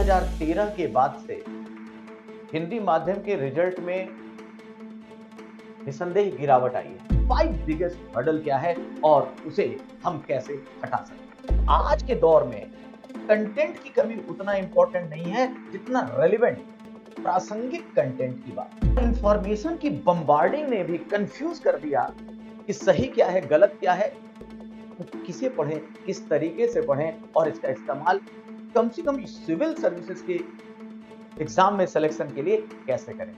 2013 के बाद से हिंदी माध्यम के रिजल्ट में निसंदेह गिरावट आई है। 5 बिगेस्ट हर्डल क्या है और उसे हम कैसे हटा सकते हैं। आज के दौर में कंटेंट की कमी उतना इंपॉर्टेंट नहीं है जितना रेलेवेंट प्रासंगिक कंटेंट की बात। इंफॉर्मेशन की बम्बार्डिंग ने भी कंफ्यूज कर दिया कि सही क्या है, गलत क्या है, तो किसे पढ़ें, किस तरीके से पढ़ें और इसका इस्तेमाल कम से कम सिविल सर्विसेज के एग्जाम में सिलेक्शन के लिए कैसे करें।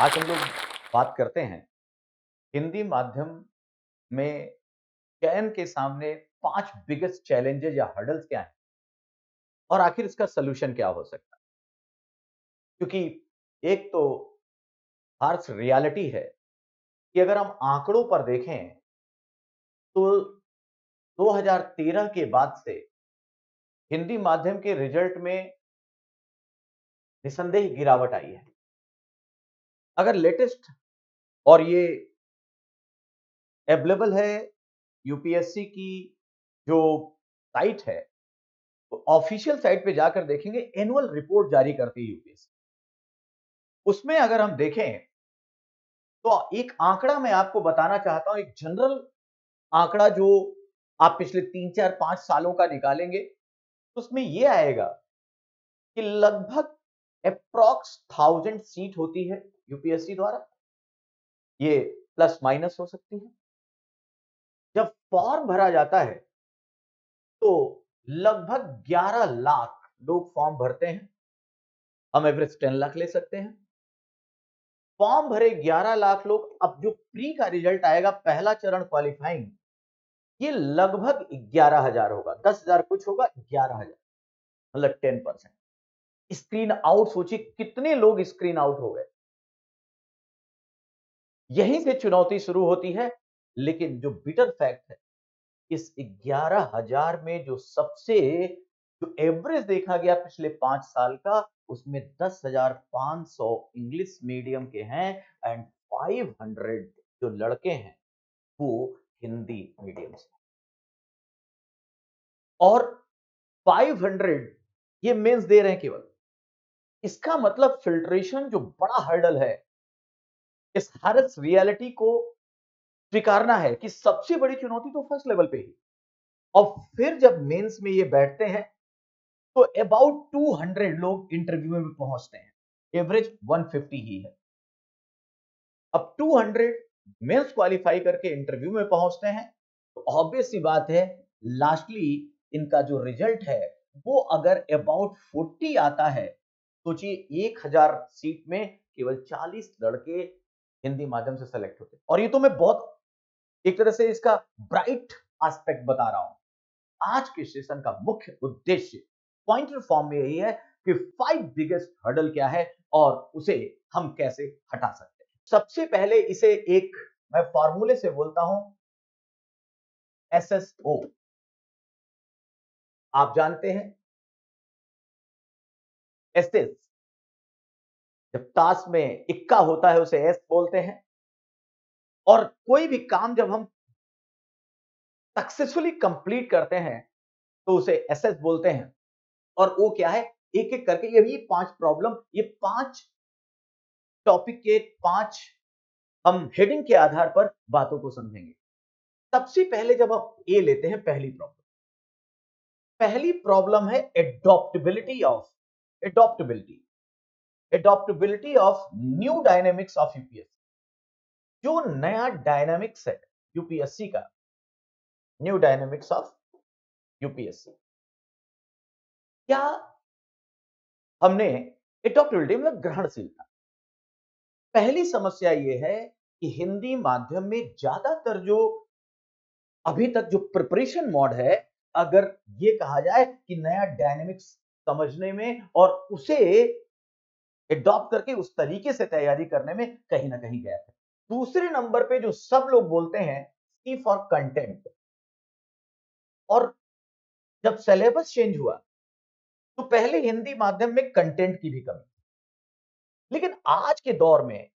आज हम लोग बात करते हैं हिंदी माध्यम में चयन के सामने 5 बिगेस्ट चैलेंजेस या हर्डल्स क्या हैं और आखिर इसका सलूशन क्या हो सकता है। क्योंकि एक तो हार्श रियलिटी है कि अगर हम आंकड़ों पर देखें तो 2013 के बाद से हिंदी माध्यम के रिजल्ट में निसंदेह गिरावट आई है। अगर लेटेस्ट और ये अवेलेबल है यूपीएससी की जो साइट है, तो ऑफिशियल साइट पे जाकर देखेंगे, एनुअल रिपोर्ट जारी करती है यूपीएससी। उसमें अगर हम देखें तो एक आंकड़ा मैं आपको बताना चाहता हूं, एक जनरल आंकड़ा जो आप पिछले 3, 4, 5 सालों का निकालेंगे तो उसमें यह आएगा कि लगभग अप्रॉक्स 1000 सीट होती है यूपीएससी द्वारा। ये प्लस माइनस हो सकती है। जब फॉर्म भरा जाता है तो लगभग 11 लाख लोग फॉर्म भरते हैं। हम एवरेज 10 लाख ले सकते हैं। फॉर्म भरे 11 लाख लोग, अब जो प्री का रिजल्ट आएगा, पहला चरण क्वालिफाइंग, ये लगभग 11,000 होगा। 10,000 कुछ होगा, 11,000 मतलब 10%। स्क्रीन आउट सोचिए कितने लोग स्क्रीन आउट हो गए। यहीं से चुनौती शुरू होती है। लेकिन जो बिटर फैक्ट है, इस 11,000 में जो सबसे जो एवरेज देखा गया पिछले 5 साल का, उसमें 10,500 इंग्लिश मीडियम के हैं एंड 500 जो लड़के हैं वो हिंदी मीडियम से। और 500 ये मेंस दे रहे हैं केवल। इसका मतलब फिल्ट्रेशन जो बड़ा हर्डल है, इस हर रियलिटी को स्वीकारना है कि सबसे बड़ी चुनौती तो फर्स्ट लेवल पे ही। और फिर जब मेंस में ये बैठते हैं तो अबाउट 200 लोग इंटरव्यू में पहुंचते हैं। एवरेज 150 ही है। अब 200 मेंस क्वालिफाई करके इंटरव्यू में पहुंचते हैं तो ऑब्वियस सी बात है, लास्टली इनका जो रिजल्ट है वो अगर अबाउट 40 आता है, सोचिए 1000 सीट में केवल 40 लड़के हिंदी माध्यम से सेलेक्ट होते हैं। और ये तो मैं बहुत एक तरह से इसका ब्राइट एस्पेक्ट बता रहा हूं। आज के सेशन का मुख्य उद्देश्य पॉइंटर फॉर्म में यही है कि 5 बिगेस्ट हर्डल क्या है और उसे हम कैसे हटा सकते हैं। सबसे पहले इसे एक मैं फॉर्मूले से बोलता हूं, एसएसओ। आप जानते हैं एसएस, जब ताश में इक्का होता है उसे एस बोलते हैं। और कोई भी काम जब हम सक्सेसफुली कंप्लीट करते हैं तो उसे एसएस बोलते हैं। और वो क्या है, एक एक करके ये 5 प्रॉब्लम, ये 5 टॉपिक के 5 हम हेडिंग के आधार पर बातों को समझेंगे। सबसे पहले जब हम ए लेते हैं, पहली प्रॉब्लम है adaptability adaptability of new dynamics of UPSC. जो नया डायनेमिक्स है यूपीएससी का, न्यू डायनेमिक्स ऑफ यूपीएससी, क्या हमने एडॉप्टेबिलिटी मतलब ग्रहणशीलता। पहली समस्या यह है कि हिंदी माध्यम में ज्यादातर जो अभी तक जो प्रिपरेशन मोड है, अगर ये कहा जाए कि नया डायनेमिक्स समझने में और उसे एडॉप्ट करके उस तरीके से तैयारी करने में कहीं ना कहीं गैप है। दूसरे नंबर पे जो सब लोग बोलते हैं, सी फॉर कंटेंट। और जब सिलेबस चेंज हुआ तो पहले हिंदी माध्यम में कंटेंट की भी कमी, लेकिन आज के दौर में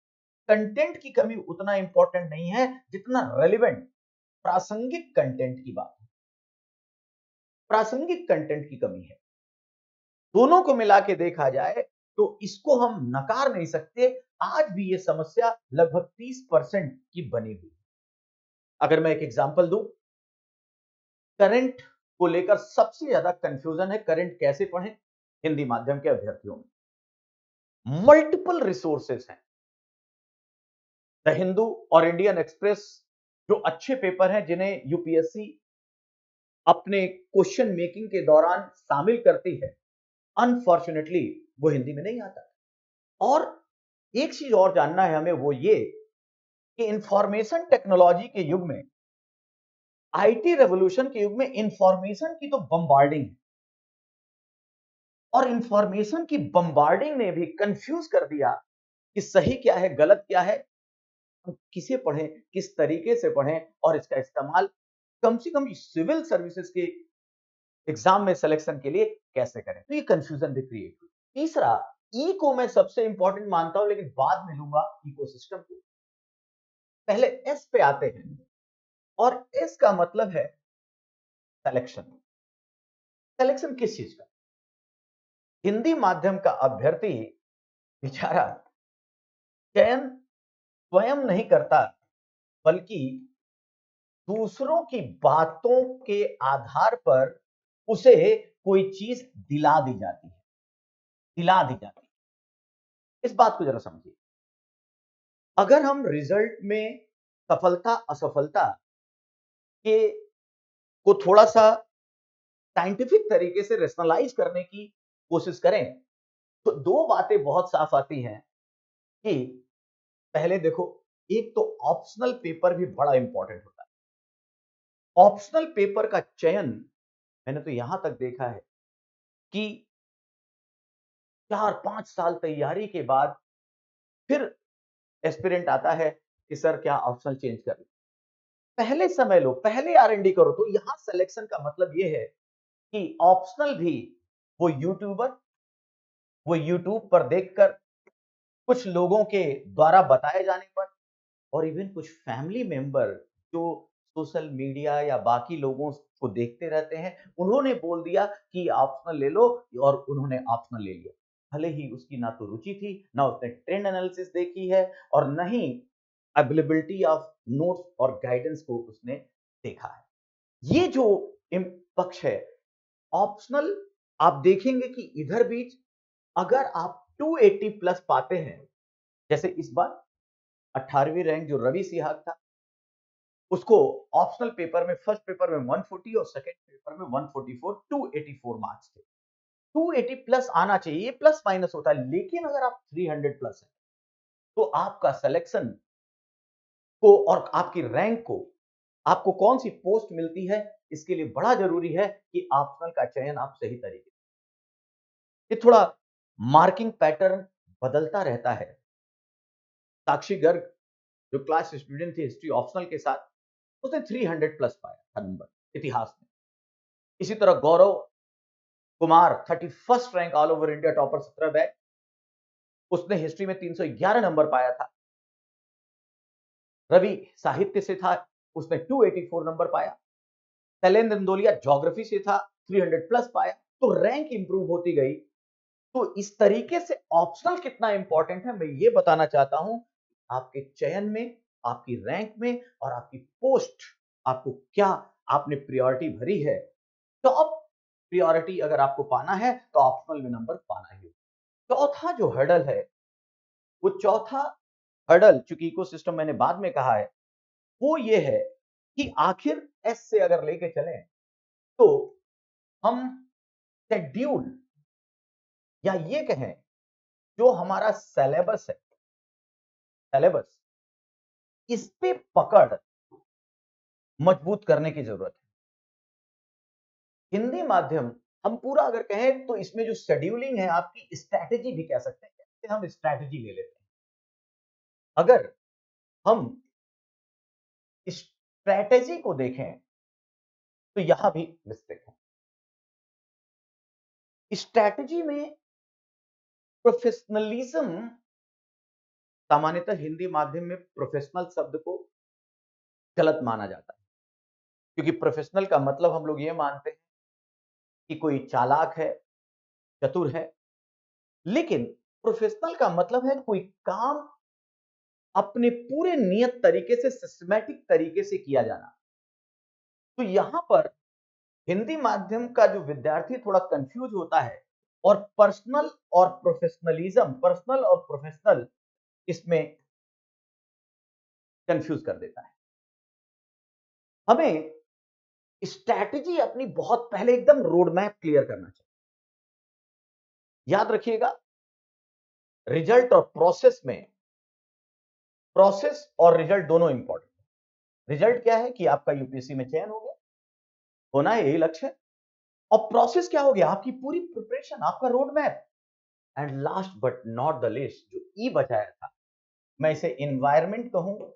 कंटेंट की कमी उतना इंपॉर्टेंट नहीं है जितना रेलेवेंट प्रासंगिक कंटेंट की बात है। प्रासंगिक कंटेंट की कमी है। दोनों को मिला के देखा जाए तो इसको हम नकार नहीं सकते। आज भी ये समस्या लगभग 30% की बनी हुई। अगर मैं एक एग्जांपल दूं, करंट को लेकर सबसे ज्यादा कंफ्यूजन है करंट कैसे पढ़ें हिंदी माध्यम के अभ्यर्थियों में। मल्टीपल रिसोर्सेस हैं। द हिंदू और इंडियन एक्सप्रेस जो अच्छे पेपर हैं जिन्हें यूपीएससी अपने क्वेश्चन मेकिंग के दौरान शामिल करती है, अनफॉर्चुनेटली वो हिंदी में नहीं आता। और एक चीज और जानना है हमें, वो ये कि इंफॉर्मेशन टेक्नोलॉजी के युग में, आईटी रेवोल्यूशन के युग में इंफॉर्मेशन की तो बम्बार्डिंग है, और इंफॉर्मेशन की बम्बार्डिंग ने भी कंफ्यूज कर दिया कि सही क्या है गलत क्या है, हम किसे पढ़ें, किस तरीके से पढ़ें, और इसका इस्तेमाल कम से कम सिविल सर्विसेज के एग्जाम में सिलेक्शन के लिए कैसे करें। तो ये कंफ्यूजन भी क्रिएट हुई। तीसरा, ई को मैं सबसे इंपॉर्टेंट मानता हूं, लेकिन बाद में लूंगा इकोसिस्टम को। पहले एस पे आते हैं, और एस का मतलब है सिलेक्शन। सिलेक्शन किस चीज का? हिंदी माध्यम का अभ्यर्थी बेचारा चयन स्वयं नहीं करता, बल्कि दूसरों की बातों के आधार पर उसे कोई चीज दिला दी जाती है, दिला दी जाती है। इस बात को जरा समझिए। अगर हम रिजल्ट में सफलता असफलता के को थोड़ा सा साइंटिफिक तरीके से रेशनलाइज करने की कोशिश करें, तो दो बातें बहुत साफ आती हैं कि पहले देखो, एक तो ऑप्शनल पेपर भी बड़ा इंपॉर्टेंट होता है। ऑप्शनल पेपर का चयन मैंने तो यहां तक देखा है कि 4-5 साल तैयारी के बाद फिर एस्पिरेंट आता है कि सर क्या ऑप्शनल चेंज कर ले। पहले समय लो, पहले आरएनडी करो। तो यहां सिलेक्शन का मतलब यह है कि ऑप्शनल भी वो यूट्यूबर, वो यूट्यूब पर देखकर, कुछ लोगों के द्वारा बताए जाने पर, और इवन कुछ फैमिली मेंबर जो सोशल मीडिया या बाकी लोगों को देखते रहते हैं, उन्होंने बोल दिया कि ऑप्शनल ले लो, और उन्होंने ऑप्शनल ले लिया। भले ही उसकी ना तो रुचि थी, ना उसने ट्रेंड एनालिसिस देखी है, और न ही अवेलेबिलिटी ऑफ नोट्स और गाइडेंस को उसने देखा है। ये जो पक्ष है ऑप्शनल, आप देखेंगे कि इधर बीच अगर आप 280 प्लस पाते हैं, जैसे इस बार 18वीं रैंक जो रवि सिहाग था, उसको ऑप्शनल पेपर में फर्स्ट पेपर में 140 और सेकंड पेपर में 144, 284 मार्क्स थे। 280 प्लस आना चाहिए, ये प्लस माइनस होता है, लेकिन अगर आप 300 प्लस है तो आपका सिलेक्शन को और आपकी रैंक को, आपको कौन सी पोस्ट मिलती है, इसके लिए बड़ा जरूरी है कि ऑप्शनल का चयन आप सही तरीके से। ये थोड़ा मार्किंग पैटर्न बदलता रहता है। साक्षी गर्ग जो क्लास स्टूडेंट थी हिस्ट्री ऑप्शनल के साथ, उसने 300 प्लस पाया था नंबर इतिहास में। इसी तरह Gaurav Kumar 31st rank all over India topper 17 batch, उसने हिस्ट्री में 311 नंबर पाया था। रवि साहित्य से था, उसने 284 नंबर पाया। शैलेंद्र इंदोलिया ज्योग्राफी से था, 300 प्लस पाया। तो रैंक इंप्रूव होती गई। तो इस तरीके से ऑप्शनल कितना इंपॉर्टेंट है, मैं ये बताना चाहता हूं। आपके चयन में, आपकी रैंक में, और आपकी पोस्ट, आपको क्या आपने प्रायोरिटी भरी है, टॉप प्रायोरिटी अगर आपको पाना है तो ऑप्शनल में नंबर पाना ही। चौथा जो हर्डल है, वो चौथा हर्डल, चूंकि इकोसिस्टम मैंने बाद में कहा है, वो ये है कि आखिर एस से अगर लेके चले तो हम शेड्यूल, या ये कहें जो हमारा सिलेबस है, सिलेबस, इस पे पकड़ मजबूत करने की जरूरत है। हिंदी माध्यम, हम पूरा अगर कहें तो इसमें जो शेड्यूलिंग है, आपकी स्ट्रैटेजी भी कह सकते हैं, कैसे हम स्ट्रैटेजी ले लेते हैं। अगर हम स्ट्रैटेजी को देखें तो यहां भी मिस्टेक है। स्ट्रैटेजी में प्रोफेशनलिज्म, सामान्यतः हिंदी माध्यम में प्रोफेशनल शब्द को गलत माना जाता है, क्योंकि प्रोफेशनल का मतलब हम लोग ये मानते हैं कि कोई चालाक है, चतुर है, लेकिन प्रोफेशनल का मतलब है कोई काम अपने पूरे नियत तरीके से, सिस्टमैटिक तरीके से किया जाना। तो यहां पर हिंदी माध्यम का जो विद्यार्थी थोड़ा कंफ्यूज होता है और पर्सनल और प्रोफेशनल इसमें कंफ्यूज कर देता है। हमें स्ट्रैटेजी अपनी बहुत पहले एकदम रोड मैप क्लियर करना चाहिए। याद रखिएगा, रिजल्ट और प्रोसेस में प्रोसेस और रिजल्ट दोनों इंपॉर्टेंट है। रिजल्ट क्या है कि आपका यूपीएससी में चयन हो गया, होना है, यही लक्ष्य है। और प्रोसेस क्या हो गया? आपकी पूरी प्रिपरेशन, आपका road map. And last but not the least, जो ई बचाया था, मैं इसे एनवायरमेंट कहूं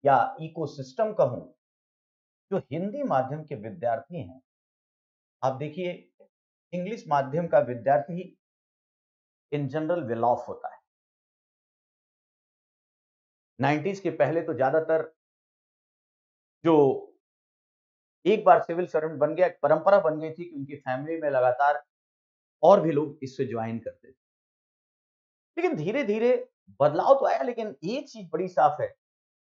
या इकोसिस्टम कहूं, जो हिंदी माध्यम के विद्यार्थी हैं, आप देखिए, इंग्लिश माध्यम का विद्यार्थी इन जनरल वेल ऑफ होता है। 90s के पहले तो ज्यादातर जो एक बार सिविल सर्वेंट बन गया, एक परंपरा बन गई थी कि उनकी फैमिली में लगातार और भी लोग इससे ज्वाइन करते थे। लेकिन धीरे धीरे बदलाव तो आया, लेकिन एक चीज बड़ी साफ है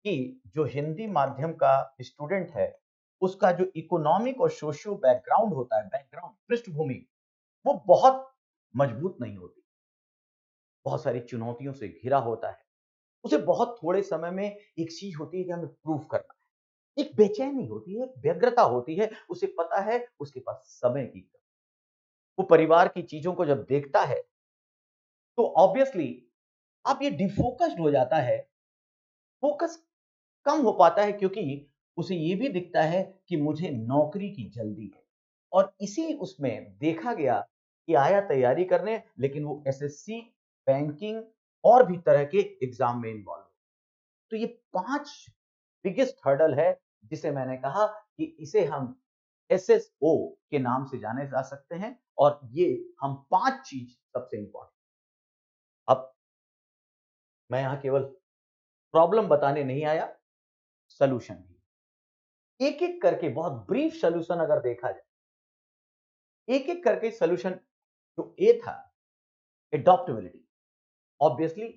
कि जो हिंदी माध्यम का स्टूडेंट है, उसका जो इकोनॉमिक और सोशियो बैकग्राउंड होता है, बैकग्राउंड, पृष्ठभूमि, वो बहुत मजबूत नहीं होती, बहुत सारी चुनौतियों से घिरा होता है। उसे बहुत थोड़े समय में एक चीज होती है कि हमें प्रूव करना है, एक बेचैनी होती है, एक व्यग्रता होती है, उसे पता है उसके पास समय की कमी। वो परिवार की चीजों को जब देखता है तो ऑब्वियसली आप ये डिफोकस्ड हो जाता है, फोकस कम हो पाता है, क्योंकि उसे ये भी दिखता है कि मुझे नौकरी की जल्दी है। और इसी उसमें देखा गया कि आया तैयारी करने, लेकिन वो एसएससी, बैंकिंग और भी तरह के एग्जाम में इन्वॉल्व। तो ये 5 बिगेस्ट हर्डल है, जिसे मैंने कहा कि इसे हम एसएसओ के नाम से जाने जा सकते हैं, और ये हम 5 चीज सबसे इंपॉर्टेंट। अब मैं यहां केवल प्रॉब्लम बताने नहीं आया, सॉल्यूशन भी। एक एक करके बहुत ब्रीफ सॉल्यूशन अगर देखा जाए, एक एक करके सॉल्यूशन। जो ए था, एडॉप्टेबिलिटी। ऑब्वियसली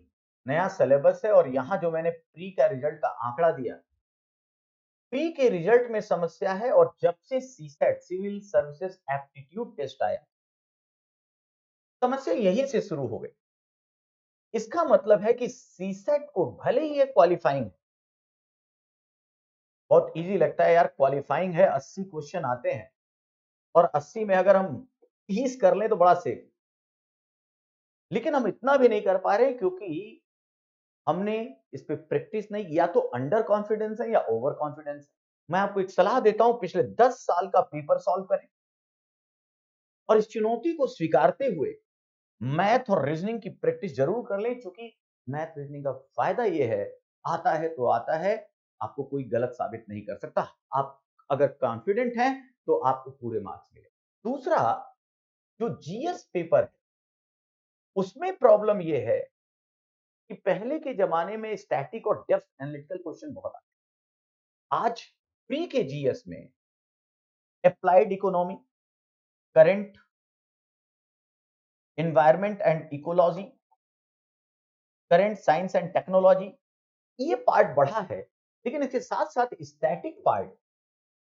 नया सिलेबस है, और यहां जो मैंने प्री का रिजल्ट का आंकड़ा दिया, प्री के रिजल्ट में समस्या है, और जब से CSAT, civil services aptitude test आया, समस्या यहीं से शुरू हो गई। इसका मतलब है कि सीसेट को भले ही ये क्वालिफाइंग है, बहुत इजी लगता है यार, क्वालिफाइंग है, 80 क्वेश्चन आते हैं, और 80 में अगर हम 30 कर लें तो बड़ा सेफ। लेकिन हम इतना भी नहीं कर पा रहे, क्योंकि हमने इस पे प्रैक्टिस नहीं, या तो अंडर कॉन्फिडेंस है या ओवर कॉन्फिडेंस है। मैं आपको एक सलाह देता हूं, पिछले 10 साल का पेपर सॉल्व करें, और इस चुनौती को स्वीकारते हुए मैथ और रीजनिंग की प्रैक्टिस जरूर कर लें, क्योंकि मैथ रीजनिंग का फायदा यह है, आता है तो आता है, आपको कोई गलत साबित नहीं कर सकता। आप अगर कॉन्फिडेंट हैं तो आपको पूरे मार्क्स मिले। दूसरा, जो जीएस पेपर है, उसमें प्रॉब्लम यह है कि पहले के जमाने में स्टैटिक और डेप्थ एनालिटिकल क्वेश्चन बहुत आते। आज प्री के जीएस में applied economy, current, environment and ecology, current science and technology, ये पार्ट बढ़ा है। लेकिन इसके साथ साथ स्टैटिक पार्ट,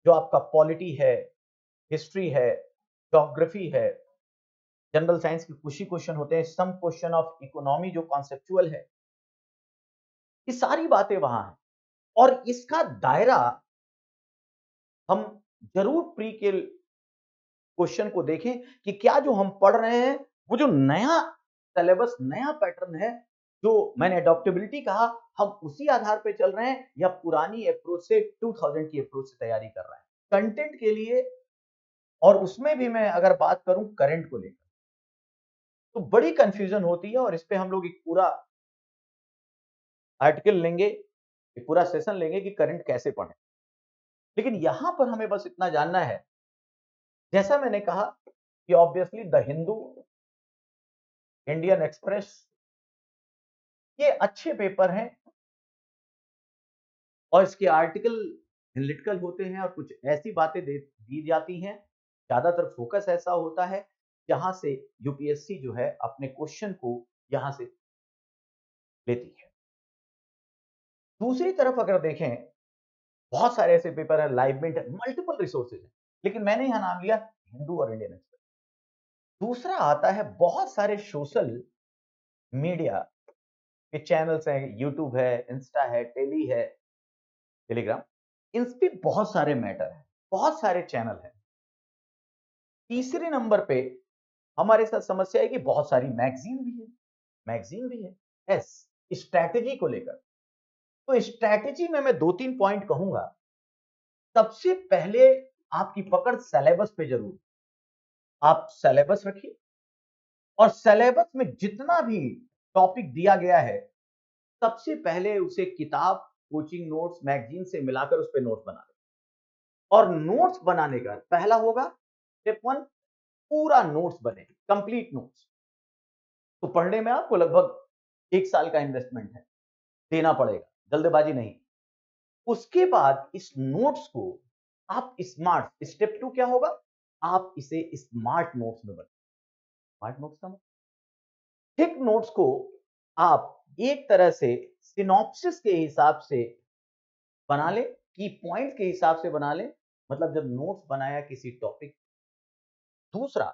जो आपका पॉलिटी है, हिस्ट्री है, ज्योग्राफी है, जनरल साइंस के कुछ ही क्वेश्चन होते हैं, सम क्वेश्चन ऑफ इकोनॉमी जो कॉन्सेप्चुअल है, ये सारी बातें वहां हैं। और इसका दायरा हम जरूर प्री के क्वेश्चन को देखें कि क्या जो हम पढ़ रहे हैं, वो जो नया सिलेबस, नया पैटर्न है, जो मैंने अडॉप्टेबिलिटी कहा, हम उसी आधार पे चल रहे हैं, या पुरानी अप्रोच से, 2000 की अप्रोच से तैयारी कर रहे हैं कंटेंट के लिए। और उसमें भी मैं अगर बात करूं करंट को लेकर, तो बड़ी कंफ्यूजन होती है, और इस पे हम लोग एक पूरा आर्टिकल लेंगे, एक पूरा सेशन लेंगे कि करंट कैसे पढ़ें। लेकिन यहां पर हमें बस इतना जानना है, जैसा मैंने कहा कि obviously the Hindu, Indian express, ये अच्छे पेपर हैं, और इसके आर्टिकल एनालिटिकल होते हैं, और कुछ ऐसी बातें दी जाती हैं, ज्यादातर फोकस ऐसा होता है जहां से यूपीएससी जो है अपने क्वेश्चन को यहां से लेती है। दूसरी तरफ अगर देखें, बहुत सारे ऐसे पेपर है, लाइव मिंट है, मल्टीपल रिसोर्सेज है, लेकिन मैंने यहां नाम लिया हिंदू और इंडियन एक्सप्रेस। दूसरा आता है बहुत सारे सोशल मीडिया के चैनल्स हैं, यूट्यूब है, इंस्टा है, टेली है, टेलीग्राम, इन पे बहुत सारे मैटर है, बहुत सारे चैनल है। तीसरे नंबर पे हमारे साथ समस्या है कि बहुत सारी मैगजीन भी है, यस, स्ट्रैटेजी को लेकर। तो स्ट्रैटेजी में मैं 2-3 पॉइंट कहूंगा। सबसे पहले आपकी पकड़ सिलेबस पे जरूर, आप सिलेबस रखिए और सिलेबस में जितना भी टॉपिक दिया गया है, सबसे पहले उसे किताब, कोचिंग नोट्स, मैगजीन से मिलाकर उस पे नोट्स बना लें। और नोट्स बनाने का पहला होगा स्टेप 1, पूरा नोट्स बने, कंप्लीट नोट्स। तो पढ़ने में आपको लगभग 1 साल का इन्वेस्टमेंट है, देना पड़ेगा, जल्दबाजी नहीं। उसके बाद इस नोट्स को आप स्मार्ट, स्टेप 2 क्या होगा, आप इसे स्मार्ट नोट्स में बनाएं। स्मार्ट नोट्स का मतलब थिक नोट्स को आप एक तरह से सिनॉप्सिस के हिसाब से बना ले, की पॉइंट के हिसाब से बना ले, मतलब जब नोट्स बनाया किसी टॉपिक। दूसरा,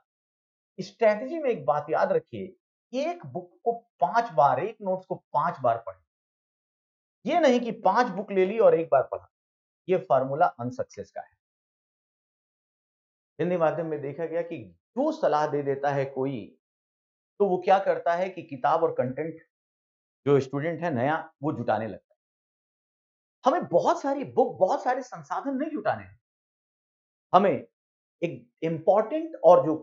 स्ट्रैटेजी में एक बात याद रखिए, एक बुक को 5 बार, एक नोट्स को 5 बार पढ़ें। ये नहीं कि 5 बुक ले ली और एक बार पढ़ा, ये फार्मूला अनसक्सेस का है। हिंदी माध्यम में देखा गया कि जो सलाह दे देता है कोई, तो वो क्या करता है कि किताब और कंटेंट जो स्टूडेंट है नया, वो जुटाने लगता है। हमें बहुत सारी बुक, बहुत सारे संसाधन नहीं जुटाने हैं। हमें एक इंपॉर्टेंट और जो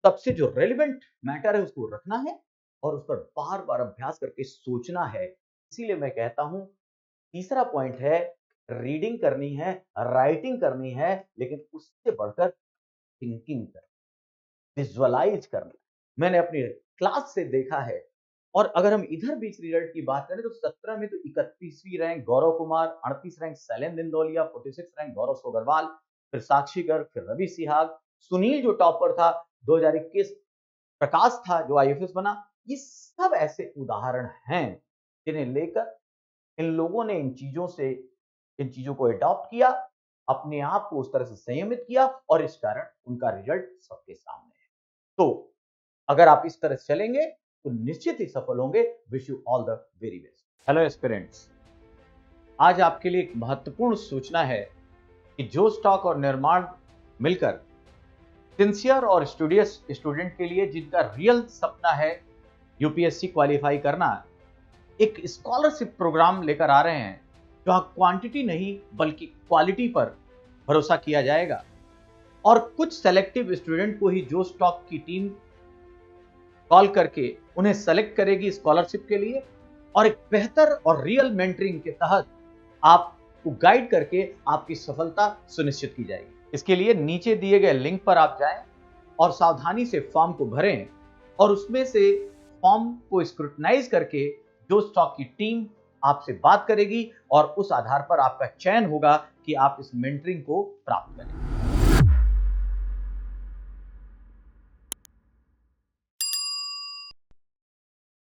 सबसे जो रेलेवेंट मैटर है उसको रखना है और उस पर बार-बार अभ्यास करके सोचना है। इसीलिए मैं कहता हूं, तीसरा पॉइंट है, रीडिंग करनी है, राइटिंग करनी है, लेकिन उससे बढ़कर थिंकिंग करनी, विजुअलाइज करना। मैंने अपनी क्लास से देखा है। और अगर हम इधर बीच रिजल्ट की बात करें तो 17 में तो 31वीं rank Gaurav Kumar, 38 rank Shailendra Indauliya, 46 rank गौरव सोगरवाल, फिर साक्षी गर्ग, फिर रवि सिहाग, सुनील जो टॉपर था 2021, प्रकाश था जो आईएफएस बना। ये सब ऐसे उदाहरण हैं जिन्हें लेकर इन लोगों ने इन चीजों को अडॉप्ट किया, अपने आप को उस तरह से संयमित किया और इस कारण उनका रिजल्ट सबके सामने है। तो अगर आप इस तरह से चलेंगे तो निश्चित ही सफल होंगे। Wish you all the very best. Hello aspirants, आज आपके लिए एक महत्वपूर्ण सूचना है कि जो स्टॉक और निर्माण मिलकर सिंसियर और स्टूडियस स्टूडेंट के लिए, जिनका रियल सपना है यूपीएससी क्वालिफाई करना, एक स्कॉलरशिप प्रोग्राम लेकर आ रहे हैं जहां क्वांटिटी नहीं बल्कि क्वालिटी पर भरोसा किया जाएगा और कुछ सेलेक्टिव स्टूडेंट को ही जो स्टॉक की टीम कॉल करके उन्हें सेलेक्ट करेगी स्कॉलरशिप के लिए और एक बेहतर और रियल मेंटरिंग के तहत आपको गाइड करके आपकी सफलता सुनिश्चित की जाएगी। इसके लिए नीचे दिए गए लिंक पर आप जाएं और सावधानी से फॉर्म को भरें और उसमें से फॉर्म को स्क्रूटनाइज करके जो स्टॉक की टीम आपसे बात करेगी और उस आधार पर आपका चयन होगा कि आप इस मेंटरिंग को प्राप्त करें।